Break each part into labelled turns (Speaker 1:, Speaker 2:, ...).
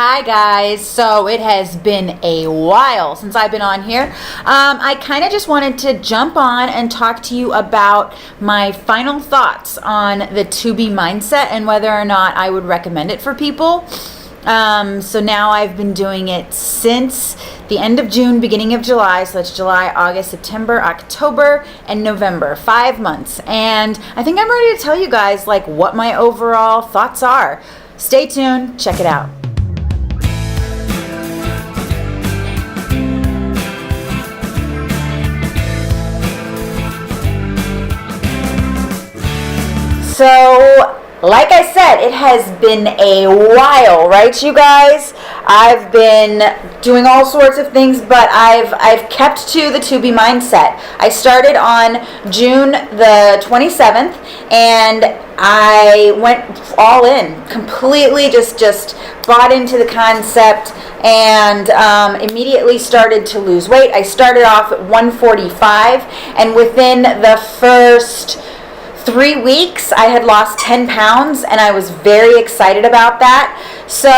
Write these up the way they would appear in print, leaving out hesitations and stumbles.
Speaker 1: Hi guys, so it has been a while since I've been on here. I kind of just wanted to jump on and talk to you about my final thoughts on the 2B mindset and whether or not I would recommend it for people. So now I've been doing it since the end of June, beginning of July. So that's July, August, September, October, and November, 5 months. And I think I'm ready to tell you guys like what my overall thoughts are. Stay tuned, check it out. So, like I said, it has been a while, right, you guys? I've been doing all sorts of things, but I've kept to the 2B mindset. I started on June the 27th, and I went all in, completely just bought into the concept, and immediately started to lose weight. I started off at 145, and within the first 3 weeks, I had lost 10 pounds, and I was very excited about that. So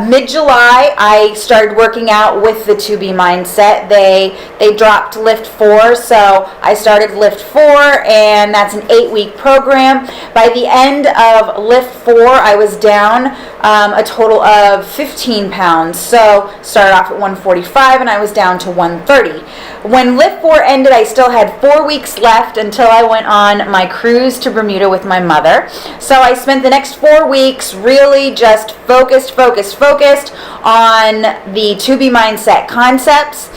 Speaker 1: mid-July, I started working out with the 2B mindset. They dropped LIIFT 4, so I started LIIFT 4, and that's an 8-week program. By the end of LIIFT 4, I was down a total of 15 pounds. So started off at 145, and I was down to 130. When LIIFT 4 ended, I still had 4 weeks left until I went on my cruise to Bermuda with my mother. So I spent the next 4 weeks really just focused on the 2B mindset concepts.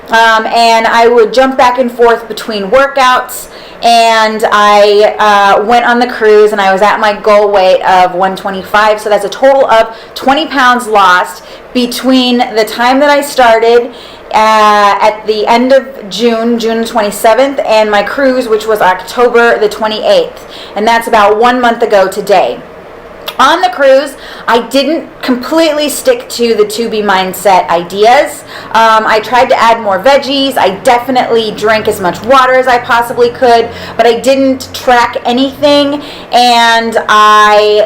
Speaker 1: And I would jump back and forth between workouts, and I went on the cruise, and I was at my goal weight of 125. So that's a total of 20 pounds lost between the time that I started at the end of June 27th, and my cruise, which was October the 28th. And that's about 1 month ago today. On the cruise, I didn't completely stick to the 2B mindset ideas. I tried to add more veggies. I definitely drank as much water as I possibly could, but I didn't track anything. And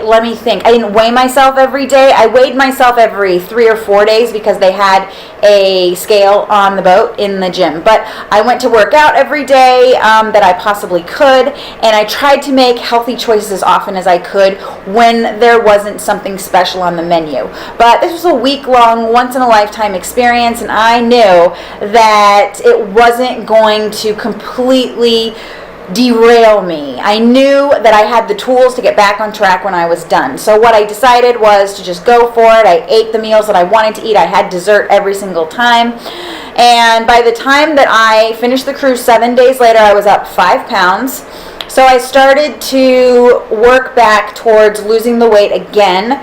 Speaker 1: let me think, I didn't weigh myself every day. I weighed myself every 3 or 4 days because they had a scale on the boat in the gym. But I went to work out every day that I possibly could, and I tried to make healthy choices as often as I could when there wasn't something special on the menu. But this was a week-long, once-in-a-lifetime experience, and I knew that it wasn't going to completely derail me. I knew that I had the tools to get back on track when I was done. So what I decided was to just go for it. I ate the meals that I wanted to eat. I had dessert every single time. And by the time that I finished the cruise 7 days later, I was up 5 pounds. So I started to work back towards losing the weight again,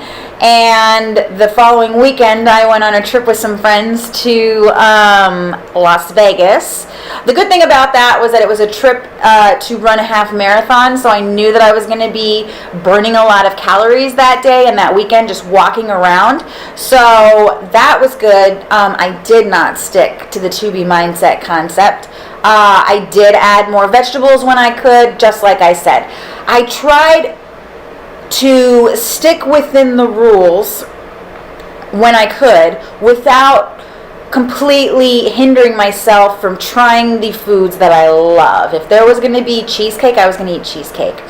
Speaker 1: and the following weekend I went on a trip with some friends to Las Vegas. The good thing about that was that it was a trip to run a half marathon, so I knew that I was going to be burning a lot of calories that day and that weekend just walking around. So that was good. I did not stick to the 2B mindset concept. I did add more vegetables when I could, just like I said. I tried to stick within the rules when I could without completely hindering myself from trying the foods that I love. If there was going to be cheesecake, I was going to eat cheesecake.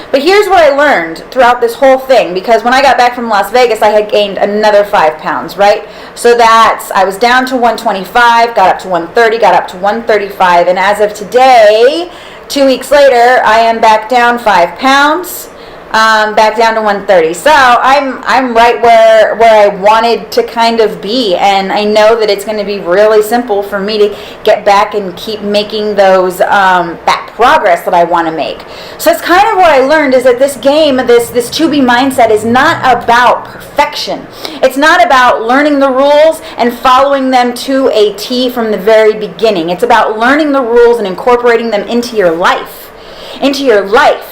Speaker 1: But here's what I learned throughout this whole thing, because when I got back from Las Vegas, I had gained another 5 pounds, right? So I was down to 125, got up to 130, got up to 135, and as of today, 2 weeks later, I am back down 5 pounds. Back down to 130. So I'm right where I wanted to kind of be, and I know that it's going to be really simple for me to get back and keep making those that progress that I want to make. So it's kind of what I learned, is that this game, this 2B mindset, is not about perfection. It's not about learning the rules and following them to a T from the very beginning. It's about learning the rules and incorporating them into your life.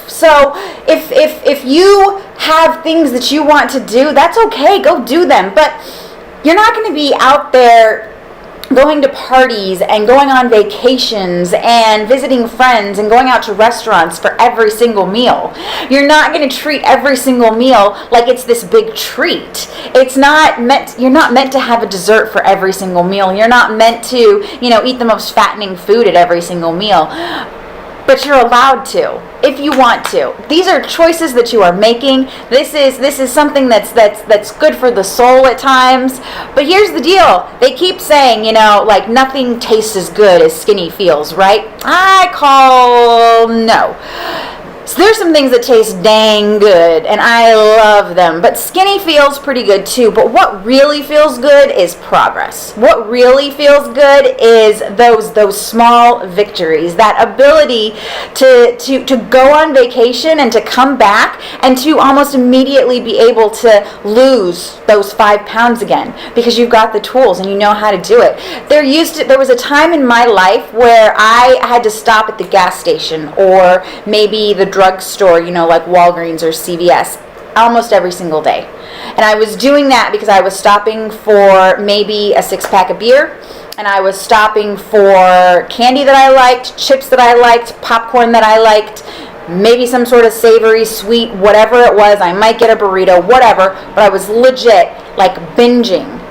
Speaker 1: So if you have things that you want to do, that's okay, go do them. But you're not going to be out there going to parties and going on vacations and visiting friends and going out to restaurants for every single meal. You're not going to treat every single meal like it's this big treat. You're not meant to have a dessert for every single meal. You're not meant to, eat the most fattening food at every single meal. But you're allowed to, if you want to. These are choices that you are making. This is something that's good for the soul at times. But here's the deal. They keep saying, like nothing tastes as good as skinny feels, right? I call no. So there's some things that taste dang good, and I love them. But skinny feels pretty good too. But what really feels good is progress. What really feels good is those small victories. That ability to go on vacation and to come back and to almost immediately be able to lose those 5 pounds again because you've got the tools and you know how to do it. There was a time in my life where I had to stop at the gas station or maybe the drugstore, like Walgreens or CVS, almost every single day. And I was doing that because I was stopping for maybe a 6-pack of beer, and I was stopping for candy that I liked, chips that I liked, popcorn that I liked, maybe some sort of savory, sweet, whatever it was. I might get a burrito, whatever, but I was legit like binging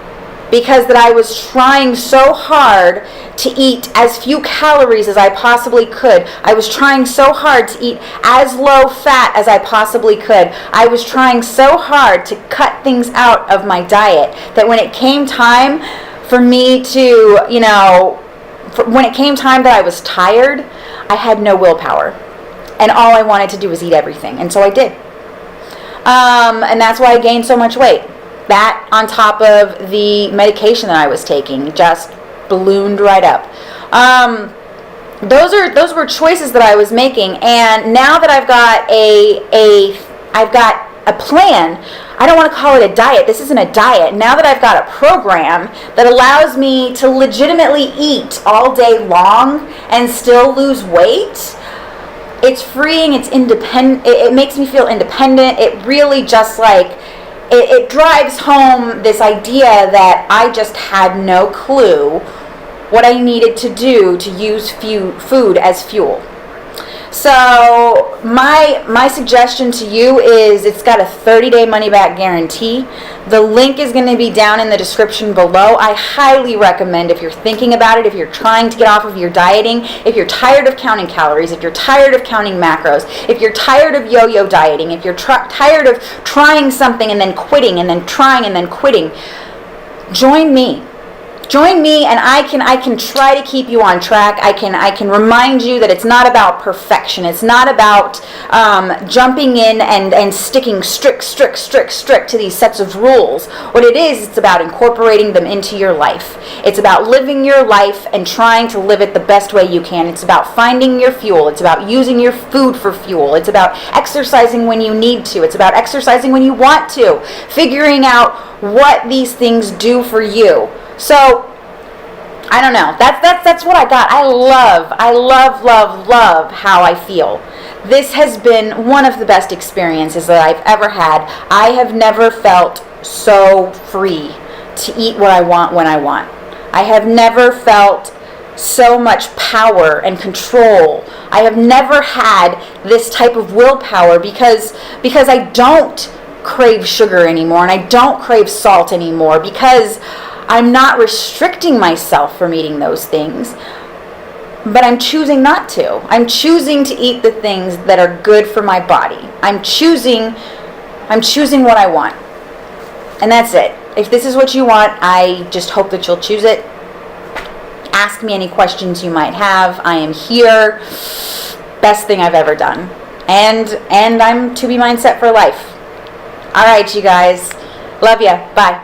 Speaker 1: because that I was trying so hard to eat as few calories as I possibly could. I was trying so hard to eat as low fat as I possibly could. I was trying so hard to cut things out of my diet that when it came time for me to, when it came time that I was tired, I had no willpower. And all I wanted to do was eat everything. And so I did. And that's why I gained so much weight. That on top of the medication that I was taking just ballooned right up. Those were choices that I was making, and now that I've got a plan. I don't want to call it a diet. This isn't a diet. Now that I've got a program that allows me to legitimately eat all day long and still lose weight, it's freeing. It's independent. It makes me feel independent. It really just it drives home this idea that I just had no clue what I needed to do to use food as fuel. So my suggestion to you is it's got a 30-day money-back guarantee. The link is going to be down in the description below. I highly recommend, if you're thinking about it, if you're trying to get off of your dieting, if you're tired of counting calories, if you're tired of counting macros, if you're tired of yo-yo dieting, if you're tired of trying something and then quitting and then trying and then quitting, join me. Join me, and I can try to keep you on track. I can remind you that it's not about perfection. It's not about jumping in and sticking strict to these sets of rules. What it is, it's about incorporating them into your life. It's about living your life and trying to live it the best way you can. It's about finding your fuel. It's about using your food for fuel. It's about exercising when you need to. It's about exercising when you want to. Figuring out what these things do for you. So, I don't know. That's what I got. I love how I feel. This has been one of the best experiences that I've ever had. I have never felt so free to eat what I want when I want. I have never felt so much power and control. I have never had this type of willpower because I don't crave sugar anymore and I don't crave salt anymore because I'm not restricting myself from eating those things, but I'm choosing not to. I'm choosing to eat the things that are good for my body. I'm choosing what I want. And that's it. If this is what you want, I just hope that you'll choose it. Ask me any questions you might have. I am here. Best thing I've ever done. And I'm to be mindset for life. All right, you guys. Love ya. Bye.